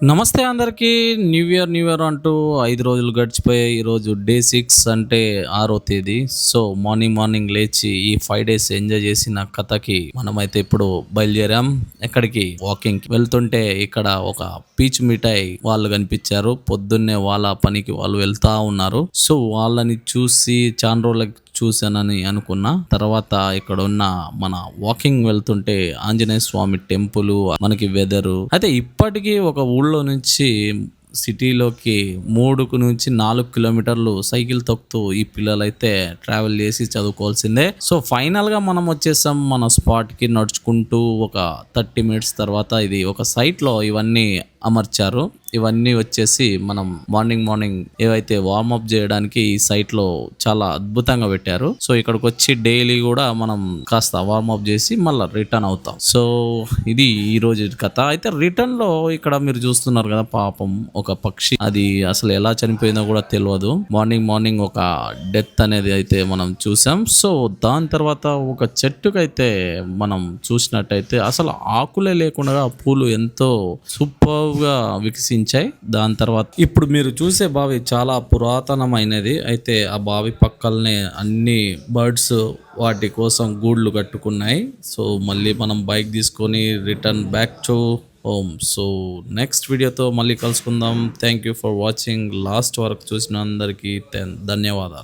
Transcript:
నమస్తే అందరికీ. New year అంటూ 5 రోజులు గడిచిపోయాయి. ఈరోజు డే 6 అంటే 6వ తేదీ. సో మార్నింగ్ లేచి ఈ 5 డేస్ ఎంజాయ్ చేసిన కథకి మనమైతే ఇప్పుడు బయలుదేరాం. ఎక్కడికి? వాకింగ్‌కి. వెళ్తుంటే ఇక్కడ ఒక పీచ్ మిఠాయి వాళ్ళు కనిపించారు. పొద్దున్నే వాళ్ళ పనికి వాళ్ళు వెళ్తా ఉన్నారు. సో వాళ్ళని చూసి చానా రోజులకి చూశానని అనుకున్నా. తర్వాత ఇక్కడ ఉన్న మన వాకింగ్ వెళ్తుంటే ఆంజనేయ స్వామి టెంపుల్, మనకి వెదరు అయితే ఇప్పటికీ ఒక ఊళ్ళో నుంచి సిటీలోకి 3 నుంచి 4 కిలోమీటర్లు సైకిల్ తొక్కుతూ ఈ పిల్లలైతే ట్రావెల్ చేసి చదువుకోవాల్సిందే. సో ఫైనల్ గా మనం వచ్చేసాం మన స్పాట్ కి. నడుచుకుంటూ ఒక 30 మినిట్స్ తర్వాత ఇది ఒక సైట్ లో ఇవన్నీ అమర్చారు. ఇవన్నీ వచ్చేసి మనం మార్నింగ్ ఏవైతే వార్మప్ చేయడానికి ఈ సైట్ లో చాలా అద్భుతంగా పెట్టారు. సో ఇక్కడికి వచ్చి డైలీ కూడా మనం కాస్త వార్మప్ చేసి మళ్ళీ రిటర్న్ అవుతాం. సో ఇది ఈ రోజు కథ. అయితే రిటర్న్ లో ఇక్కడ మీరు చూస్తున్నారు కదా, పాపం ఒక పక్షి, అది అసలు ఎలా చనిపోయిందో కూడా తెలియదు. మార్నింగ్ ఒక డెత్ అనేది అయితే మనం చూసాం. సో దాని తర్వాత ఒక చెట్టుకైతే మనం చూసినట్టయితే అసలు ఆకులే లేకుండా పూలు ఎంతో సూపర్ గా వికసించాయి. దాని తర్వాత ఇప్పుడు మీరు చూసే బావి చాలా పురాతనమైనది. అయితే ఆ బావి పక్కలనే అన్ని బర్డ్స్ వాటి కోసం గూడ్లు కట్టుకున్నాయి. సో మళ్ళీ మనం బైక్ తీసుకొని return back to home. So next వీడియోతో మళ్ళీ కలుసుకుందాం. Thank you for watching. Last వరకు చూసిన అందరికీ ధన్యవాదాలు.